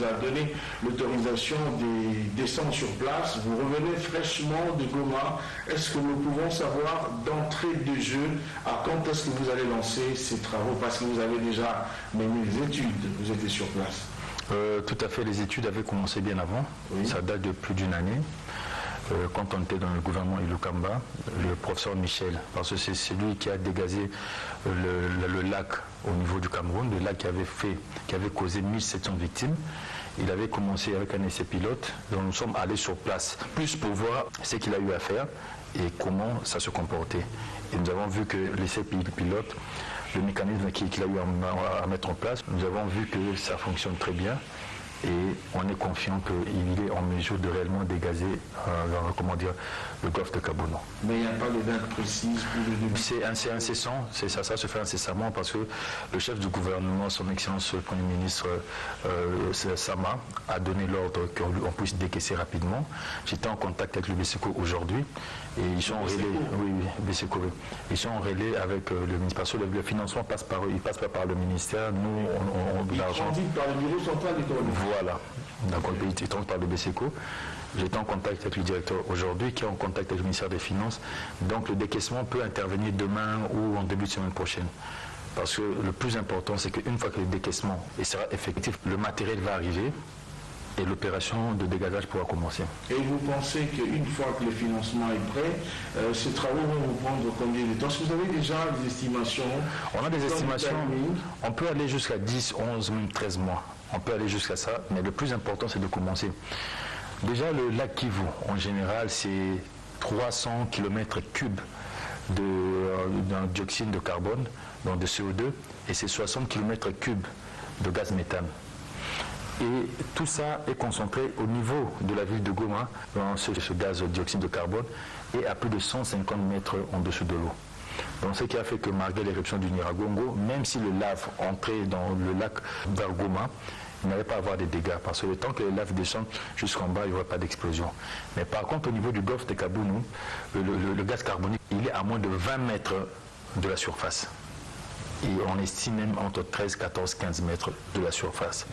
vous a donné l'autorisation de descendre sur place. Vous revenez fraîchement de Goma. Est-ce que nous pouvons savoir d'entrée de jeu à quand est-ce que vous allez lancer ces travaux? Parce que vous avez déjà mené les études, vous étiez sur place. Tout à fait, les études avaient commencé bien avant. Oui. Ça date de plus d'une année. Quand on était dans le gouvernement Ilukamba, le professeur Michel, parce que c'est lui qui a dégazé le lac au niveau du Cameroun, le lac qui avait causé 1700 victimes. Il avait commencé avec un essai pilote, donc nous sommes allés sur place, plus pour voir ce qu'il a eu à faire et comment ça se comportait. Et nous avons vu que l'essai pilote, le mécanisme qu'il a eu à mettre en place, nous avons vu que ça fonctionne très bien. Et on est confiant qu'il est en mesure de réellement dégazer le golfe de Kabounou. Mais il n'y a pas de date précise pour le début. C'est incessant, ça se fait incessamment parce que le chef du gouvernement, son Excellence le Premier ministre Sama, a donné l'ordre qu'on puisse décaisser rapidement. J'étais en contact avec le BCECO aujourd'hui et ils sont en relais. Oui, BCECO. Ils sont en relais avec le ministère. Parce que le financement passe pas par le ministère. Nous, on l'argent. Par le bureau central économique. Voilà, d'accord, il tombe par le BCECO. J'étais en contact avec le directeur aujourd'hui, qui est en contact avec le ministère des Finances. Donc le décaissement peut intervenir demain ou en début de semaine prochaine. Parce que le plus important, c'est qu'une fois que le décaissement sera effectif, le matériel va arriver et l'opération de dégagage pourra commencer. Et vous pensez qu'une fois que le financement est prêt, ces travaux vont vous prendre combien de temps? Est-ce que vous avez déjà des estimations? On a des estimations, on peut aller jusqu'à 10, 11, même 13 mois. On peut aller jusqu'à ça, mais le plus important, c'est de commencer. Déjà, le lac Kivu, en général, c'est 300 km3 d'un dioxyde de carbone, donc de CO2, et c'est 60 km3 de gaz méthane. Et tout ça est concentré au niveau de la ville de Goma, dans ce gaz dioxyde de carbone, et à plus de 150 mètres en dessous de l'eau. Donc ce qui a fait que malgré l'éruption du Nyiragongo, même si le lave entrait dans le lac vers Goma, il n'allait pas avoir de dégâts, parce que le temps que les laves descendent jusqu'en bas, il n'y aura pas d'explosion. Mais par contre, au niveau du golfe de Kabounou, le gaz carbonique, il est à moins de 20 mètres de la surface. Et on estime même entre 13, 14, 15 mètres de la surface.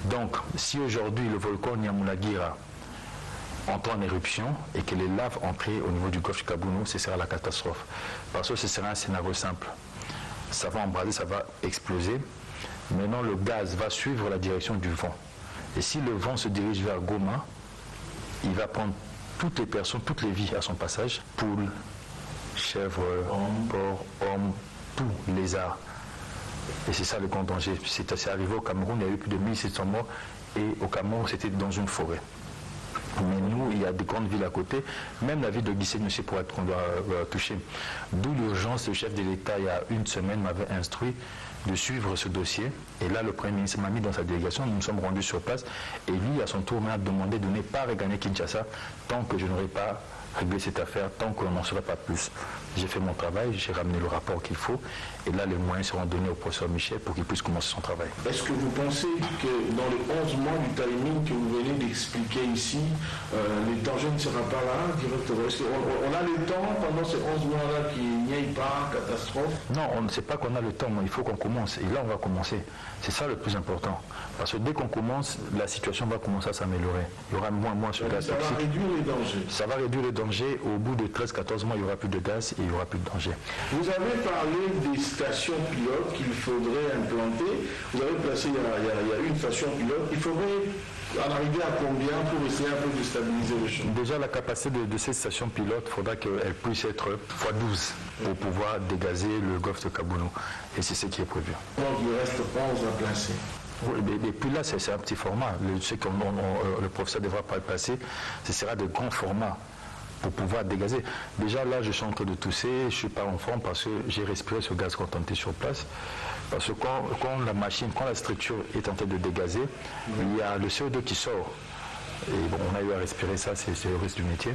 Donc, si aujourd'hui le volcan Nyamulagira entre en éruption et que les laves entrent au niveau du golfe de Kabounou, ce sera la catastrophe. Parce que ce sera un scénario simple. Ça va embraser, ça va exploser. Maintenant, le gaz va suivre la direction du vent. Et si le vent se dirige vers Goma, il va prendre toutes les personnes, toutes les vies à son passage, poules, chèvres, porcs, hommes, tout, lézards. Et c'est ça le grand danger. C'est arrivé au Cameroun, il y a eu plus de 1700 morts, et au Cameroun, c'était dans une forêt. Mais nous, il y a des grandes villes à côté, même la ville de Guissé-Nussé pourrait être touchée. D'où l'urgence, le chef de l'État, il y a une semaine, m'avait instruit de suivre ce dossier. Et là, le Premier ministre m'a mis dans sa délégation, nous nous sommes rendus sur place, et lui, à son tour, m'a demandé de ne pas regagner Kinshasa tant que je n'aurais pas régler cette affaire tant qu'on n'en saura pas plus. J'ai fait mon travail, j'ai ramené le rapport qu'il faut, et là les moyens seront donnés au professeur Michel pour qu'il puisse commencer son travail. Est-ce que vous pensez que dans les 11 mois du timing que vous venez d'expliquer ici, les dangers ne seront pas là directement? Est-ce qu'on a le temps pendant ces 11 mois-là qu'il n'y ait pas catastrophe? Non, on ne sait pas qu'on a le temps, mais il faut qu'on commence, et là on va commencer. C'est ça le plus important. Parce que dès qu'on commence, la situation va commencer à s'améliorer. Il y aura moins sur gaz toxique. Ça va réduire les dangers. Ça va réduire les dangers. Au bout de 13-14 mois, il n'y aura plus de gaz et il n'y aura plus de danger. Vous avez parlé des stations pilotes qu'il faudrait implanter. Vous avez placé, il y a une station pilote. Il faudrait en arriver à combien pour essayer un peu de stabiliser les choses? Déjà, la capacité de ces stations pilotes, il faudra qu'elles puissent être x12 pour pouvoir dégazer le golfe de Kabounou. Et c'est ce qui est prévu. Donc il reste 11 à placer. Oui, et puis là, c'est un petit format. Ce que le professeur devra pas le placer, ce sera de grands formats pour pouvoir dégazer. Déjà, là, je suis en train de tousser, je ne suis pas en forme parce que j'ai respiré ce gaz quand on était sur place. Parce que quand la machine, quand la structure est en train de dégazer, il y a le CO2 qui sort. Et bon, on a eu à respirer ça, c'est le risque du métier.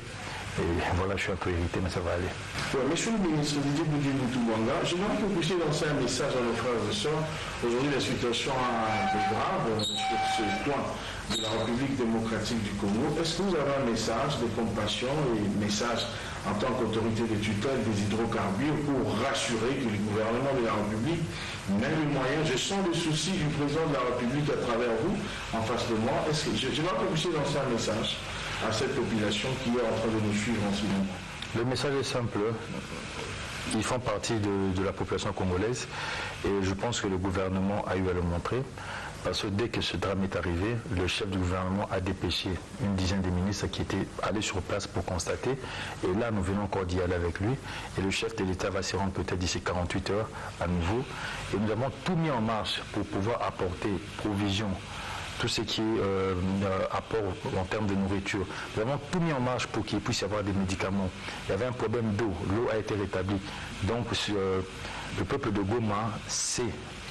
Et voilà, je suis un peu irrité, mais ça va aller. Ouais, monsieur le ministre Didier Boudjé-Moutoumbouanga, j'aimerais que vous puissiez lancer un message à nos frères et sœurs. Aujourd'hui, la situation est un peu grave sur ce point de la République démocratique du Congo. Est-ce que vous avez un message de compassion et un message en tant qu'autorité de tutelle des hydrocarbures pour rassurer que le gouvernement de la République met les moyens? Je sens le souci du président de la République à travers vous en face de moi. J'aimerais que vous puissiez lancer un message à cette population qui est en train de nous suivre en ce moment. Le message est simple. Ils font partie de la population congolaise et je pense que le gouvernement a eu à le montrer. Parce que dès que ce drame est arrivé, le chef du gouvernement a dépêché une dizaine de ministres qui étaient allés sur place pour constater. Et là, nous venons encore d'y aller avec lui. Et le chef de l'État va s'y rendre peut-être d'ici 48 heures à nouveau. Et nous avons tout mis en marche pour pouvoir apporter provision, tout ce qui est apport en termes de nourriture. Nous avons tout mis en marche pour qu'il puisse y avoir des médicaments. Il y avait un problème d'eau. L'eau a été rétablie. Donc, le peuple de Goma sait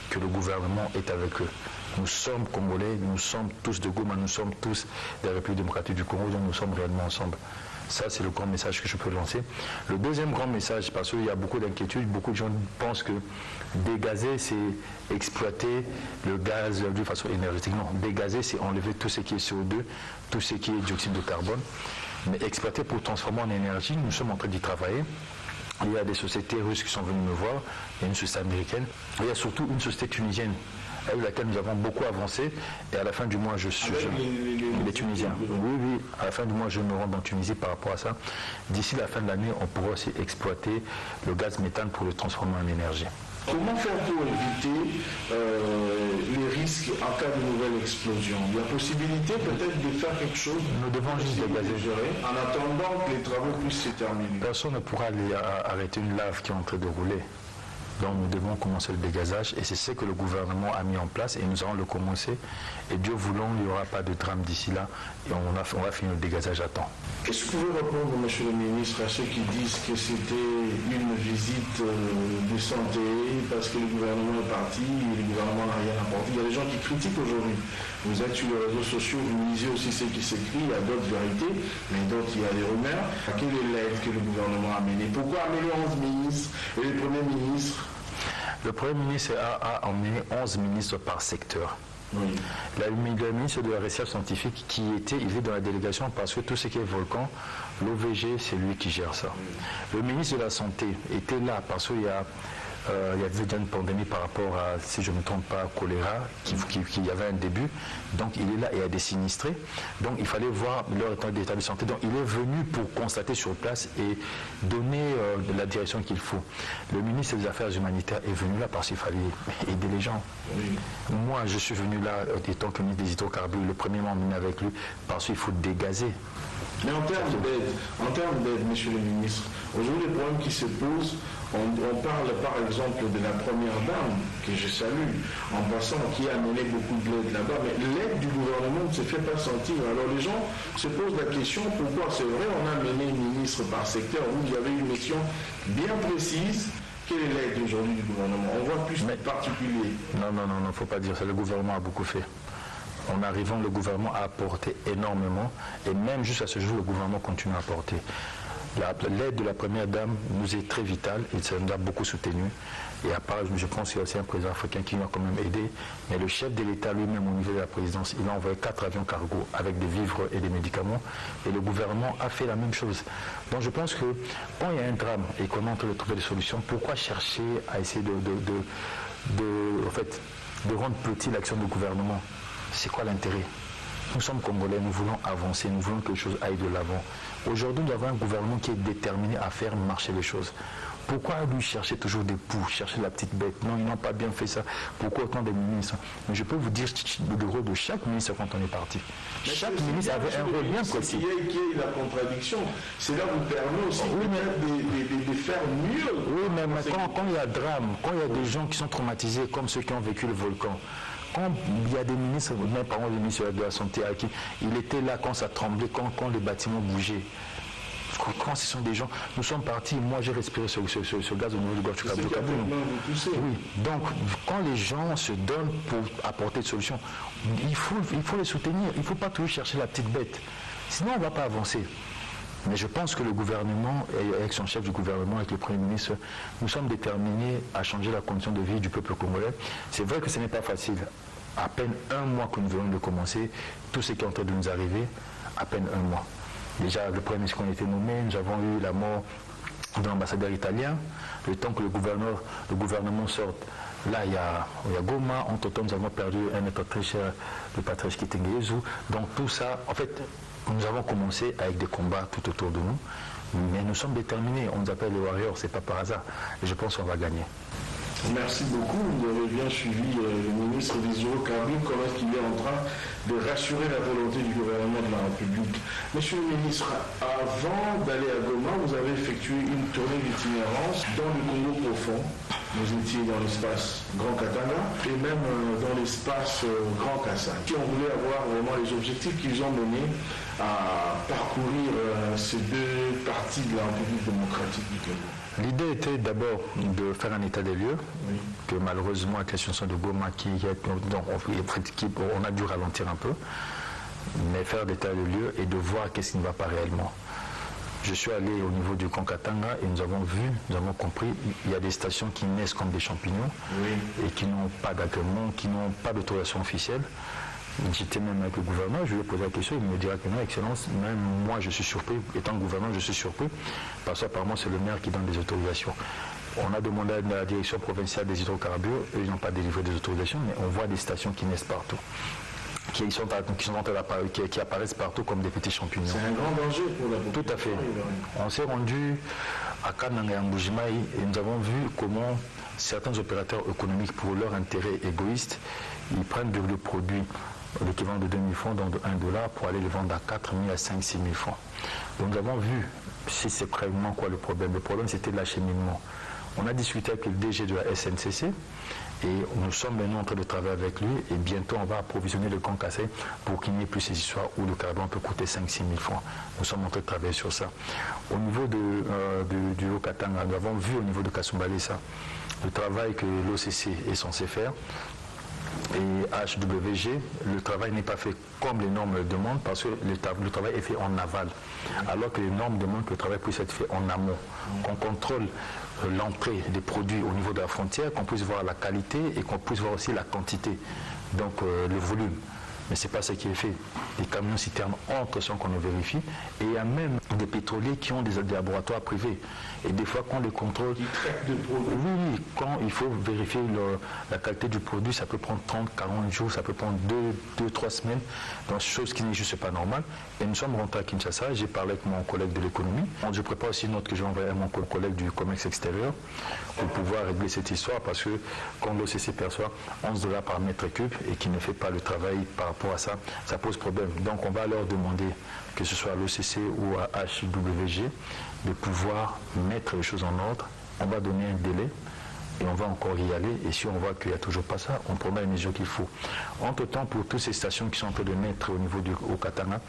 que le gouvernement est avec eux. Nous sommes Congolais, nous sommes tous de Goma, nous sommes tous de la République démocratique du Congo, donc nous sommes réellement ensemble. Ça, c'est le grand message que je peux lancer. Le deuxième grand message, parce qu'il y a beaucoup d'inquiétudes, beaucoup de gens pensent que dégazer, c'est exploiter le gaz de façon énergétique. Non, dégazer, c'est enlever tout ce qui est CO2, tout ce qui est dioxyde de carbone. Mais exploiter pour transformer en énergie, nous sommes en train d'y travailler. Il y a des sociétés russes qui sont venues me voir, il y a une société américaine, et il y a surtout une société tunisienne avec laquelle nous avons beaucoup avancé. Et à la fin du mois, les Tunisiens. Oui, à la fin du mois, je me rends en Tunisie par rapport à ça. D'ici la fin de l'année, on pourra aussi exploiter le gaz méthane pour le transformer en énergie. Comment faire pour éviter les risques en cas de nouvelle explosion? Il y a possibilité peut-être de faire quelque chose. Nous devons juste dégazer. En attendant que les travaux puissent se terminer. Personne ne pourra arrêter une lave qui est en train de rouler. Donc nous devons commencer le dégazage et c'est ce que le gouvernement a mis en place et nous allons le commencer. Et Dieu voulant, il n'y aura pas de drame d'ici là et on va finir le dégazage à temps. Qu'est-ce que vous pouvez répondre, monsieur le ministre, à ceux qui disent que c'était une visite de santé parce que le gouvernement est parti et le gouvernement n'a rien apporté? Il y a des gens qui critiquent aujourd'hui. Vous êtes sur les réseaux sociaux, vous lisez aussi ce qui s'écrit, il y a d'autres vérités, mais d'autres, il y a des rumeurs. Quelle est l'aide que le gouvernement a menée? Pourquoi amener 11 ministres et le Premier ministre? Le Premier ministre a emmené 11 ministres par secteur. Oui. Le ministre de la Recherche scientifique il est dans la délégation parce que tout ce qui est volcan, l'OVG, c'est lui qui gère ça. Oui. Le ministre de la Santé était là parce qu'il y avait déjà une pandémie par rapport à, si je ne me trompe pas, choléra, qu'il y avait un début. Donc il est là et il y a des sinistrés. Donc il fallait voir leur état de santé. Donc il est venu pour constater sur place et donner la direction qu'il faut. Le ministre des Affaires humanitaires est venu là parce qu'il fallait aider les gens. Oui. Moi, je suis venu là, étant que ministre des hydrocarbures, le premier m'a emmené avec lui parce qu'il faut dégazer. Mais en termes d'aide, monsieur le ministre, aujourd'hui les problèmes qui se posent, on parle par exemple de la première dame, que je salue, en passant, qui a mené beaucoup de l'aide là-bas, mais l'aide du gouvernement ne se fait pas sentir. Alors les gens se posent la question, pourquoi? C'est vrai, on a mené une ministre par secteur, où il y avait une mission bien précise. Quelle est l'aide aujourd'hui du gouvernement? On voit plus de particuliers. Non, il ne faut pas dire ça, le gouvernement a beaucoup fait. En arrivant, le gouvernement a apporté énormément et même jusqu'à ce jour, le gouvernement continue à apporter. L'aide de la première dame nous est très vitale et ça nous a beaucoup soutenu. Et à part, je pense qu'il y a aussi un président africain qui nous a quand même aidé. Mais le chef de l'État lui-même au niveau de la présidence, il a envoyé 4 avions cargo avec des vivres et des médicaments. Et le gouvernement a fait la même chose. Donc je pense que quand il y a un drame et qu'on est en train de trouver des solutions, pourquoi chercher à essayer de rendre petit l'action du gouvernement? C'est quoi l'intérêt? Nous sommes Congolais, nous voulons avancer, nous voulons que les choses aillent de l'avant. Aujourd'hui, nous avons un gouvernement qui est déterminé à faire marcher les choses. Pourquoi lui chercher toujours des poux, chercher la petite bête? Non, ils n'ont pas bien fait ça. Pourquoi autant de ministres? Mais je peux vous dire le rôle de chaque ministre quand on est parti. Mais chaque ministre avait un rôle bien précis. Il y a la contradiction. Cela vous permet aussi de faire mieux. Oui, mais quand il y a drame, quand il y a des gens qui sont traumatisés, comme ceux qui ont vécu le volcan, quand il y a des ministres, même par exemple le ministre de la Santé, il était là quand ça tremblait, quand les bâtiments bougeaient. Quand ce sont des gens, nous sommes partis, moi j'ai respiré ce gaz au niveau du gorge. Oui, donc quand les gens se donnent pour apporter des solutions, il faut les soutenir, il ne faut pas toujours chercher la petite bête. Sinon on ne va pas avancer. Mais je pense que le gouvernement, avec son chef du gouvernement, avec le Premier ministre, nous sommes déterminés à changer la condition de vie du peuple congolais. C'est vrai que ce n'est pas facile. À peine un mois que nous venons de commencer, tout ce qui est en train de nous arriver, à peine un mois. Déjà, le Premier ministre qu'on a été nommé, nous avons eu la mort de l'ambassadeur italien, le temps que le gouvernement sorte. Là, il y a Goma. Entre-temps, nous avons perdu un être très cher, le Patrice Kitenge. Donc tout ça, en fait, nous avons commencé avec des combats tout autour de nous. Mais nous sommes déterminés. On nous appelle les Warriors, c'est pas par hasard. Et je pense qu'on va gagner. Merci beaucoup. Vous avez bien suivi le ministre des Hydrocarbures, comment est-ce qu'il est en train de rassurer la volonté du gouvernement de la République. Monsieur le ministre, avant d'aller à Goma, vous avez effectué une tournée d'itinérance dans le Congo profond. Vous étiez dans l'espace Grand Katanga et même dans l'espace Grand Kassai. On voulait avoir vraiment les objectifs qu'ils ont menés à parcourir ces deux parties de la République démocratique du Congo. L'idée était d'abord de faire un état des lieux, oui, que malheureusement avec la situation de Goma on a dû ralentir un peu, mais faire l'état des lieux et de voir qu'est-ce qui ne va pas réellement. Je suis allé au niveau du Katanga et nous avons compris, il y a des stations qui naissent comme des champignons, oui, et qui n'ont pas d'agrément, qui n'ont pas d'autorisation officielle. J'étais même avec le gouverneur, je lui ai posé la question, il me dira que non, Excellence, même moi je suis surpris, étant gouverneur je suis surpris, parce qu'apparemment c'est le maire qui donne des autorisations. On a demandé à la direction provinciale des hydrocarbures, eux ils n'ont pas délivré des autorisations, mais on voit des stations qui naissent partout, qui apparaissent partout comme des petits champignons. C'est un grand danger pour la population. Tout à fait. On s'est rendu à Kananga et à Mbujimaï et nous avons vu comment certains opérateurs économiques, pour leur intérêt égoïste, ils prennent le produit l'équivalent de 2000 francs, donc de 1 dollar, pour aller le vendre à 4 000 à 5 000 francs. Donc nous avons vu, si c'est vraiment quoi le problème. Le problème, c'était l'acheminement. On a discuté avec le DG de la SNCC et nous sommes maintenant en train de travailler avec lui et bientôt on va approvisionner le Grand Kassai pour qu'il n'y ait plus ces histoires où le carburant peut coûter 5 000 6 000 francs. Nous sommes en train de travailler sur ça. Au niveau du Haut-Katanga, nous avons vu au niveau de Kasumbalesa le travail que l'OCC est censé faire. Et HWG, le travail n'est pas fait comme les normes le demandent parce que le travail est fait en aval, alors que les normes demandent que le travail puisse être fait en amont, qu'on contrôle l'entrée des produits au niveau de la frontière, qu'on puisse voir la qualité et qu'on puisse voir aussi la quantité, donc le volume. Mais ce n'est pas ce qui est fait. Les camions citernes entrent sans qu'on le vérifie. Et il y a même des pétroliers qui ont des laboratoires privés. Et des fois, quand les contrôles... Oui, quand il faut vérifier la qualité du produit, ça peut prendre 30, 40 jours, ça peut prendre 2, 3 semaines. Donc, chose qui n'est juste pas normale. Et nous sommes rentrés à Kinshasa. J'ai parlé avec mon collègue de l'économie. Je prépare aussi une note que je vais envoyer à mon collègue du commerce extérieur pour pouvoir régler cette histoire. Parce que quand l'OCC perçoit 11 $ par mètre cube et qu'il ne fait pas le travail par rapport à ça, ça pose problème. Donc on va leur demander, que ce soit à l'OCC ou à HWG, de pouvoir mettre les choses en ordre. On va donner un délai et on va encore y aller. Et si on voit qu'il n'y a toujours pas ça, on prendra les mesures qu'il faut. Entre-temps, pour toutes ces stations qui sont en train de mettre au niveau du Haut-Katanga,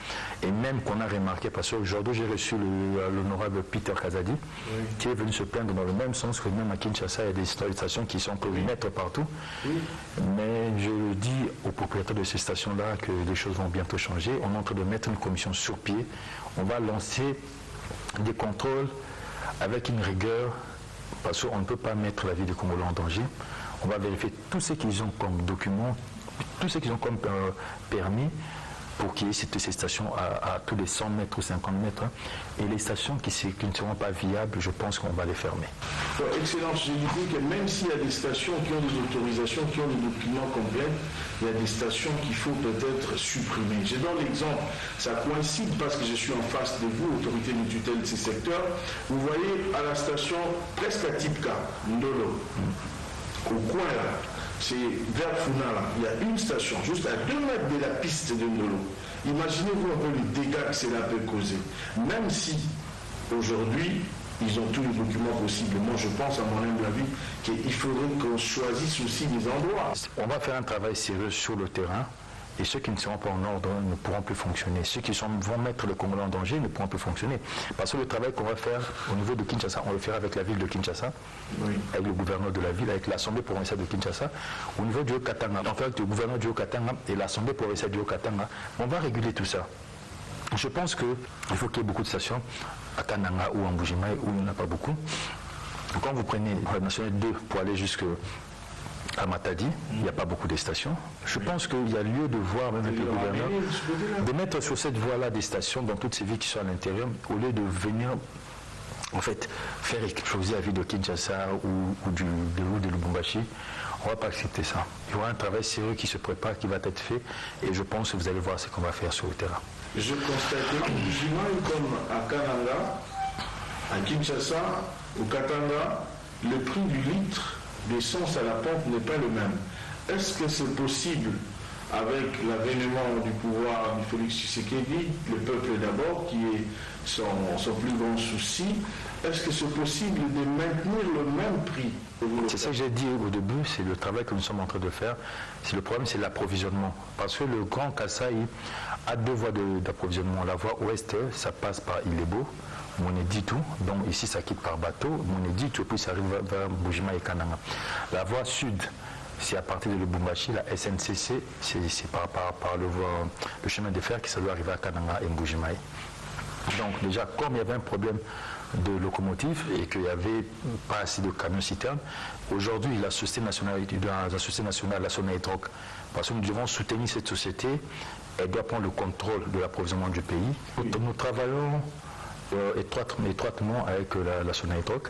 et même qu'on a remarqué, parce qu'aujourd'hui j'ai reçu l'honorable Peter Kazadi, oui, qui est venu se plaindre dans le même sens que même à Kinshasa, il y a des stations qui sont pour mettre partout. Oui. Mais je dis aux propriétaires de ces stations-là que les choses vont bientôt changer. On est en train de mettre une commission sur pied. On va lancer des contrôles avec une rigueur, parce qu'on ne peut pas mettre la vie des Congolais en danger. On va vérifier tout ce qu'ils ont comme documents, tout ce qu'ils ont comme permis pour qu'il y ait ces stations à tous les 100 mètres ou 50 mètres. Et les stations qui ne seront pas viables, je pense qu'on va les fermer. Excellence, j'ai dit que même s'il y a des stations qui ont des autorisations, qui ont des documents complets, il y a des stations qu'il faut peut-être supprimer. Je donne l'exemple, ça coïncide parce que je suis en face de vous, autorité de tutelle de ces secteurs. Vous voyez à la station presque à Tipka, Ndolo, au coin là, c'est vers Funala, il y a une station, juste à 2 mètres de la piste de Ndolo. Imaginez-vous un peu les dégâts que cela peut causer. Même si, aujourd'hui, ils ont tous les documents possibles. Moi, je pense, à mon humble avis, qu'il faudrait qu'on choisisse aussi des endroits. On va faire un travail sérieux sur le terrain. Et ceux qui ne seront pas en ordre ne pourront plus fonctionner. Ceux qui vont mettre le Congolais en danger ne pourront plus fonctionner. Parce que le travail qu'on va faire au niveau de Kinshasa, on le fera avec la ville de Kinshasa, oui, avec le gouverneur de la ville, avec l'Assemblée provinciale de Kinshasa. Au niveau du Haut-Katanga, on fait avec le gouverneur du Haut-Katanga et l'Assemblée provinciale du Haut-Katanga. On va réguler tout ça. Je pense qu'il faut qu'il y ait beaucoup de stations à Kananga ou en Mbujimaï où il n'y en a pas beaucoup. Quand vous prenez la nationale 2 pour aller jusqu'à Matadi, il n'y a pas beaucoup de stations. Je pense qu'il y a lieu de voir, même avec le gouverneur, de mettre sur cette voie-là des stations dans toutes ces villes qui sont à l'intérieur, au lieu de venir en fait, faire exploser la ville de Kinshasa ou de Lubumbashi. On ne va pas accepter ça. Il y aura un travail sérieux qui se prépare, qui va être fait, et je pense que vous allez voir ce qu'on va faire sur le terrain. Je constate que Bujimaï, comme à Kananga, à Kinshasa, au Katanga, le prix du litre d'essence à la pompe n'est pas le même. Est-ce que c'est possible, avec l'avènement du pouvoir du Félix Tshisekedi, le peuple d'abord, qui est son plus grand souci, est-ce que c'est possible de maintenir le même prix? C'est ça que j'ai dit au début, c'est le travail que nous sommes en train de faire. Le problème, c'est l'approvisionnement. Parce que le Grand Kasaï a deux voies d'approvisionnement. La voie ouest, ça passe par Ilebo, Moneditu, donc ici ça quitte par bateau, Moneditu, et puis ça arrive vers Bujimaï et Kananga. La voie sud, c'est à partir de Lubumbashi, la SNCC, c'est par le chemin de fer qui ça doit arriver à Kananga et Bujimaï. Donc déjà, comme il y avait un problème de locomotive et qu'il n'y avait pas assez de camions citernes, aujourd'hui la Société nationale, la Sonatrach, parce que nous devons soutenir cette société, elle doit prendre le contrôle de l'approvisionnement du pays. Nous travaillons étroitement avec la Sonatrach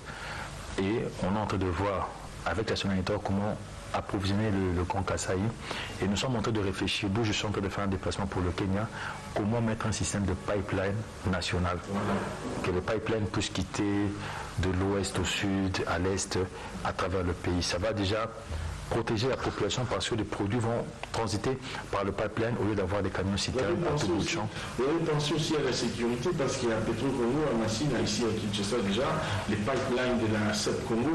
et on est en train de voir avec la Sonatrach comment approvisionner le Grand Kasaï, et nous sommes en train de réfléchir, d'où je suis en train de faire un déplacement pour le Kenya, comment mettre un système de pipeline national, que le pipeline puisse quitter de l'ouest au sud, à l'est, à travers le pays. Ça va déjà protéger la population parce que les produits vont transiter par le pipeline au lieu d'avoir des camions citernes à tout bout de champ. Vous avez pensé aussi à la sécurité parce qu'il y a Petro-Congo, à Massina, ici à Kinshasa déjà, les pipelines de la SEP Congo,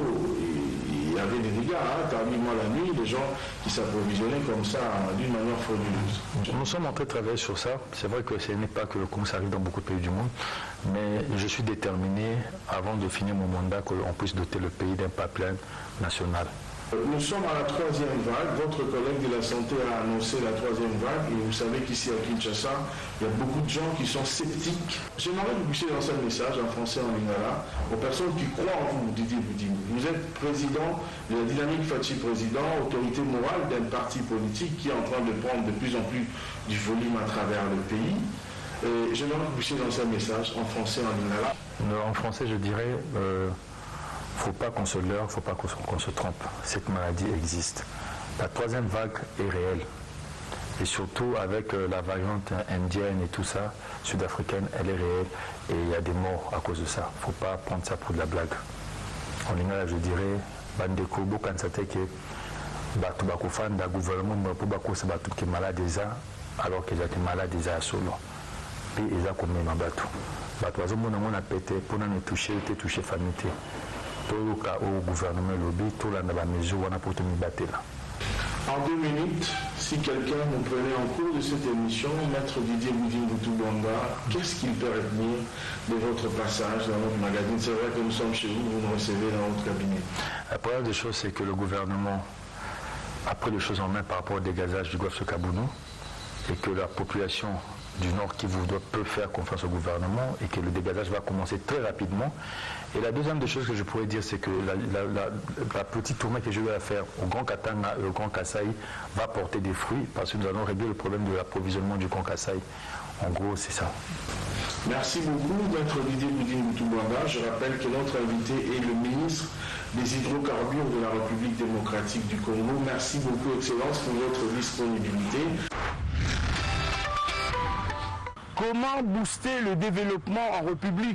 il y avait des dégâts, tardivement la nuit, des gens qui s'approvisionnaient comme ça d'une manière frauduleuse. Nous sommes en train de travailler sur ça. C'est vrai que ce n'est pas que le Congo, ça arrive dans beaucoup de pays du monde, mais je suis déterminé, avant de finir mon mandat, qu'on puisse doter le pays d'un pipeline national. Nous sommes à la troisième vague. Votre collègue de la santé a annoncé la troisième vague et vous savez qu'ici à Kinshasa, il y a beaucoup de gens qui sont sceptiques. J'aimerais que vous puissiez lancer un message en français en lingala aux personnes qui croient en vous, Didier Boudimou. Vous êtes président de la Dynamique Fachi président, autorité morale d'un parti politique qui est en train de prendre de plus en plus du volume à travers le pays. J'aimerais que vous puissiez lancer un message en français en lingala. En français, je dirais... Il ne faut pas qu'on se leurre, il ne faut pas qu'on se trompe. Cette maladie existe. La troisième vague est réelle. Et surtout avec la variante indienne et tout ça, sud-africaine, elle est réelle. Et il y a des morts à cause de ça. Il ne faut pas prendre ça pour de la blague. En lingala, je dirais, bandeko bokansate ke batu bakufanda gouvernement pour bakosa batu qui malade déjà alors que j'étais malade déjà solo. Puis ils ont commis ma batu. Batu azomona mona pété pour nous toucher, toucher famille. Au gouvernement lobby, tout la mesure pour te battre là. En 2 minutes, si quelqu'un nous prenait en cours de cette émission, Maître Didier Boudimou Toubanda, qu'est-ce qu'il peut retenir de votre passage dans notre magazine? C'est vrai que nous sommes chez vous, vous nous recevez dans votre cabinet. La première des choses, c'est que le gouvernement a pris les choses en main par rapport au dégazage du golfe de Kabounou et que la population du Nord Kivu peut faire confiance au gouvernement et que le dégazage va commencer très rapidement. Et la deuxième des choses que je pourrais dire, c'est que la petite tournée que je vais faire au Grand Katanga et au Grand Kasaï va porter des fruits parce que nous allons régler le problème de l'approvisionnement du Grand Kasaï. En gros, c'est ça. Merci beaucoup, Maître Didier Boudimou Toubanda. Je rappelle que notre invité est le ministre des hydrocarbures de la République démocratique du Congo. Merci beaucoup, Excellence, pour votre disponibilité. Comment booster le développement en République